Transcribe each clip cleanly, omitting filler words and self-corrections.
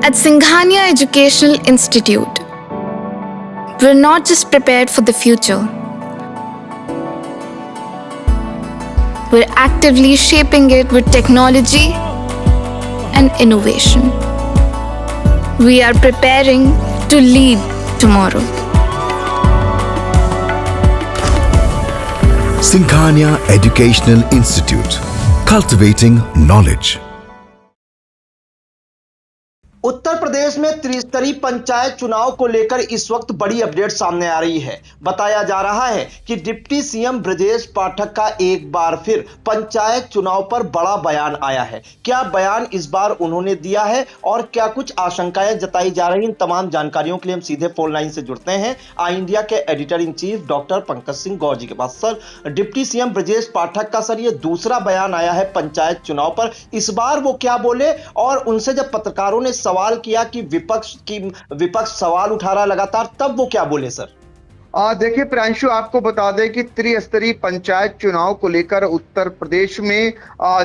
At Singhania Educational Institute, we're not just prepared for the future, we're actively shaping it with technology and innovation. We are preparing to lead tomorrow. Singhania Educational Institute, cultivating knowledge. Uttar Pradesh में त्रिस्तरीय पंचायत चुनाव को लेकर इस वक्त बड़ी update सामने आ रही है। बताया जा रहा है कि डिप्टी सीएम ब्रजेश पाठक का एक बार फिर पंचायत चुनाव पर बड़ा बयान आया है। क्या बयान इस बार उन्होंने दिया है और क्या कुछ आशंकाएं जताई जा रही, इन तमाम जानकारियों के लिए हम सीधे फोन लाइन से जुड़ते हैं आई इंडिया के editor in chief doctor Pankaj Singh Gaur ji के पास। Sir, deputy CM Brajesh Pathak का सर ये दूसरा बयान आया है पंचायत चुनाव पर। इस बार वो क्या बोले और उनसे जब पत्रकारों ने सवाल किया कि विपक्ष सवाल उठा रहा लगातार, तब वो क्या बोले सर? देखिए प्रियांशु, आपको बता दें कि त्रिस्तरीय पंचायत चुनाव को लेकर उत्तर प्रदेश में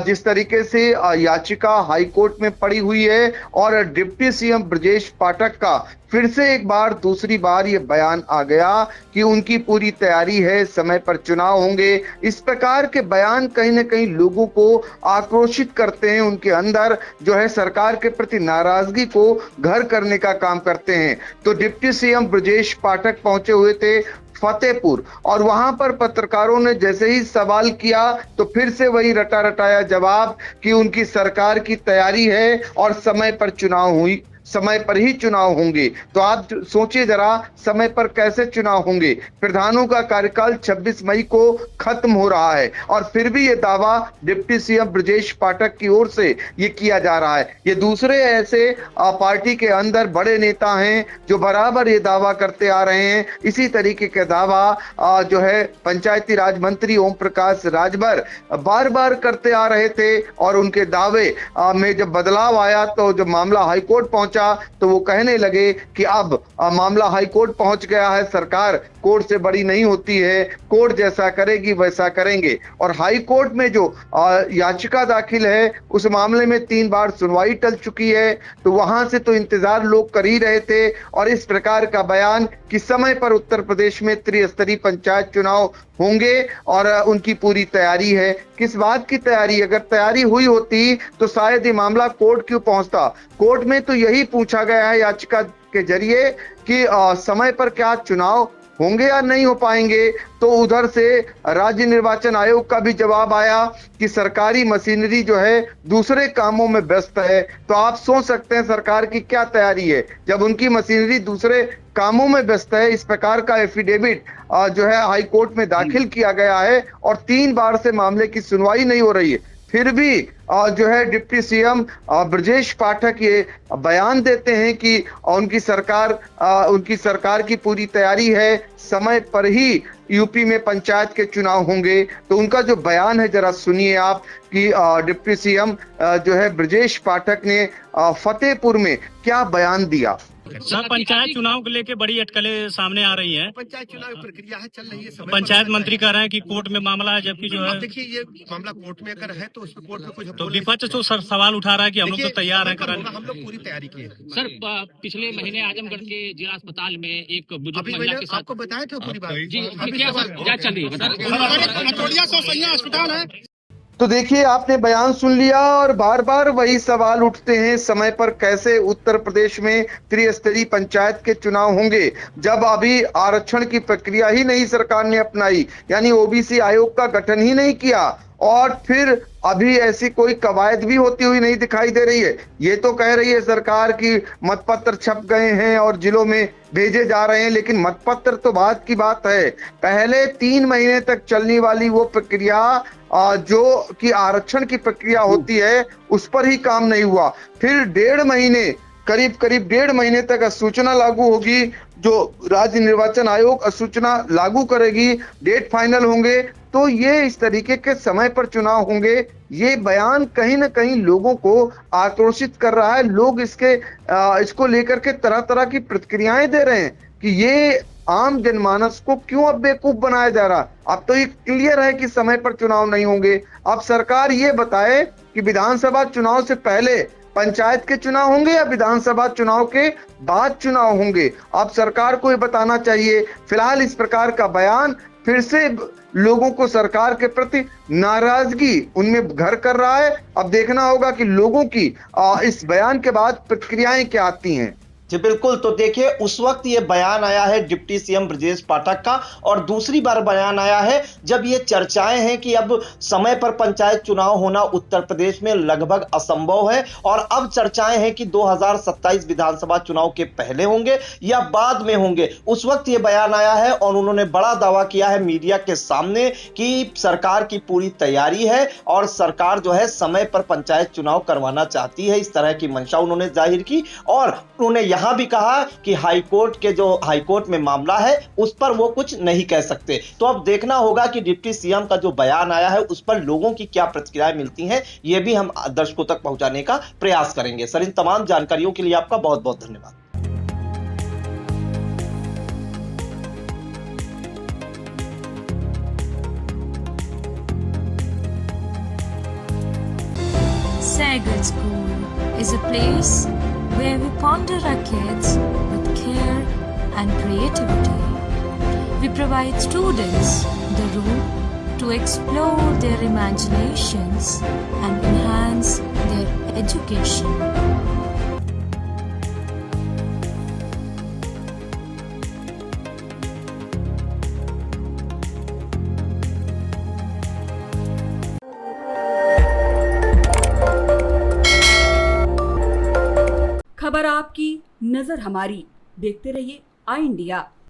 जिस तरीके से याचिका हाईकोर्ट में पड़ी हुई है और डिप्टी सीएम ब्रजेश पाठक का फिर से एक बार दूसरी बार ये बयान आ गया कि उनकी पूरी तैयारी है, समय पर चुनाव होंगे। इस प्रकार के बयान कहीं ना कहीं लोगों को आक्रोशित करते हैं, उनके अंदर जो है सरकार के प्रति नाराजगी को घर करने का काम करते हैं। तो डिप्टी सीएम ब्रजेश पाठक पहुंचे हुए थे फतेहपुर और वहां पर पत्रकारों ने जैसे ही सवाल किया तो फिर से वही रटा रटाया जवाब कि उनकी सरकार की तैयारी है और समय पर ही चुनाव होंगे। तो आप सोचिए जरा, समय पर कैसे चुनाव होंगे? प्रधानों का कार्यकाल 26 मई को खत्म हो रहा है और फिर भी ये दावा डिप्टी सीएम ब्रजेश पाठक की ओर से ये किया जा रहा है। ये दूसरे ऐसे पार्टी के अंदर बड़े नेता हैं जो बराबर ये दावा करते आ रहे हैं। इसी तरीके का दावा जो है पंचायती राज मंत्री ओम प्रकाश राजभर बार बार करते आ रहे थे और उनके दावे में जब बदलाव आया तो जब मामला हाईकोर्ट पहुंचा तो वो कहने लगे कि अब मामला हाईकोर्ट पहुंच गया है, सरकार कोर्ट से बड़ी नहीं होती है, कोर्ट जैसा करेगी वैसा करेंगे। और हाईकोर्ट में जो याचिका दाखिल है उस मामले में 3 बार सुनवाई टल चुकी है, तो वहां से तो इंतजार लोग कर ही रहे थे। और इस प्रकार का बयान कि समय पर उत्तर प्रदेश में त्रिस्तरीय पंचायत चुनाव होंगे और उनकी पूरी तैयारी है। किस बात की तैयारी? अगर तैयारी हुई होती तो शायद ये मामला कोर्ट क्यों पहुंचता। कोर्ट में तो यही पूछा गया है याचिका के जरिए कि समय पर क्या चुनाव होंगे या नहीं हो पाएंगे। तो उधर से राज्य निर्वाचन आयोग का भी जवाब आया कि सरकारी मशीनरी जो है दूसरे कामों में व्यस्त है। तो आप सोच सकते हैं सरकार की क्या तैयारी है जब उनकी मशीनरी दूसरे कामों में व्यस्त है। इस प्रकार का एफिडेविट जो है हाई कोर्ट में दाखिल किया गया है और 3 बार से मामले की सुनवाई नहीं हो रही है। फिर भी जो है डिप्टी सीएम ब्रजेश पाठक ये बयान देते हैं कि उनकी सरकार की पूरी तैयारी है, समय पर ही यूपी में पंचायत के चुनाव होंगे। तो उनका जो बयान है जरा सुनिए आप कि डिप्टी सीएम जो है ब्रजेश पाठक ने फतेहपुर में क्या बयान दिया। सर, पंचायत चुनाव को लेके बड़ी अटकलें सामने आ रही हैं। पंचायत चुनाव की प्रक्रिया है, चल रही है। पंचायत मंत्री कह रहे हैं कि कोर्ट में मामला है, जबकि जो है देखिए ये मामला कोर्ट में अगर है तो उस पर कोर्ट में कुछ तो विपक्ष तो सर सवाल उठा रहा है कि हम लोग तो तैयार हैं कराने। हम लोग पूरी तैयारी किए। सर, पिछले महीने आजमगढ़ के जिला अस्पताल में एक बुजुर्ग महिला के साथ आपको बताया था पूरी बात जी, क्या जांच चल रही है? अस्पताल है। तो देखिए आपने बयान सुन लिया और बार बार वही सवाल उठते हैं, समय पर कैसे उत्तर प्रदेश में त्रिस्तरीय पंचायत के चुनाव होंगे जब अभी आरक्षण की प्रक्रिया ही नहीं सरकार ने अपनाई, यानी ओबीसी आयोग का गठन ही नहीं किया और फिर अभी ऐसी कोई कवायद भी होती हुई नहीं दिखाई दे रही है। ये तो कह रही है सरकार की मतपत्र छप गए हैं और जिलों में भेजे जा रहे हैं, लेकिन मतपत्र तो बात की बात है। पहले 3 महीने तक चलने वाली वो प्रक्रिया जो कि आरक्षण की प्रक्रिया होती है उस पर ही काम नहीं हुआ। फिर 1.5 महीने करीब 1.5 महीने तक अधिसूचना लागू होगी, जो राज्य निर्वाचन आयोग अधिसूचना लागू करेगी, डेट फाइनल होंगे, तो ये इस तरीके के समय पर चुनाव होंगे। ये बयान कहीं ना कहीं लोगों को आक्रोशित कर रहा है। लोग इसको लेकर के तरह तरह की प्रतिक्रियाएं दे रहे हैं कि ये आम जनमानस को क्यों अब बेवकूफ बनाया जा रहा। अब तो ये क्लियर है कि समय पर चुनाव नहीं होंगे। अब सरकार ये बताए कि विधानसभा चुनाव से पहले पंचायत के चुनाव होंगे या विधानसभा चुनाव के बाद चुनाव होंगे, अब सरकार को ये बताना चाहिए। फिलहाल इस प्रकार का बयान फिर से लोगों को सरकार के प्रति नाराजगी उनमें घर कर रहा है। अब देखना होगा कि लोगों की इस बयान के बाद प्रतिक्रियाएं क्या आती हैं। जी बिल्कुल, तो देखिए उस वक्त ये बयान आया है डिप्टी सीएम ब्रजेश पाठक का, और दूसरी बार बयान आया है जब ये चर्चाएं हैं कि अब समय पर पंचायत चुनाव होना उत्तर प्रदेश में लगभग असंभव है, और अब चर्चाएं हैं कि 2027 विधानसभा चुनाव के पहले होंगे या बाद में होंगे। उस वक्त ये बयान आया है और उन्होंने बड़ा दावा किया है मीडिया के सामने कि सरकार की पूरी तैयारी है और सरकार जो है समय पर पंचायत चुनाव करवाना चाहती है। इस तरह की मंशा उन्होंने जाहिर की, और उन्होंने यहां भी कहा कि हाईकोर्ट में मामला है उस पर वो कुछ नहीं कह सकते। तो अब देखना होगा कि डिप्टी सीएम का जो बयान आया है उस पर लोगों की क्या प्रतिक्रियाएं मिलती हैं, ये भी हम दर्शकों तक पहुंचाने का प्रयास करेंगे। सर, इन तमाम जानकारियों के लिए आपका बहुत बहुत धन्यवाद। Sagal School is a place where we ponder our kids with care and creativity. We provide students the room to explore their imaginations and enhance their education. खबर आपकी, नजर हमारी। देखते रहिए आई इंडिया।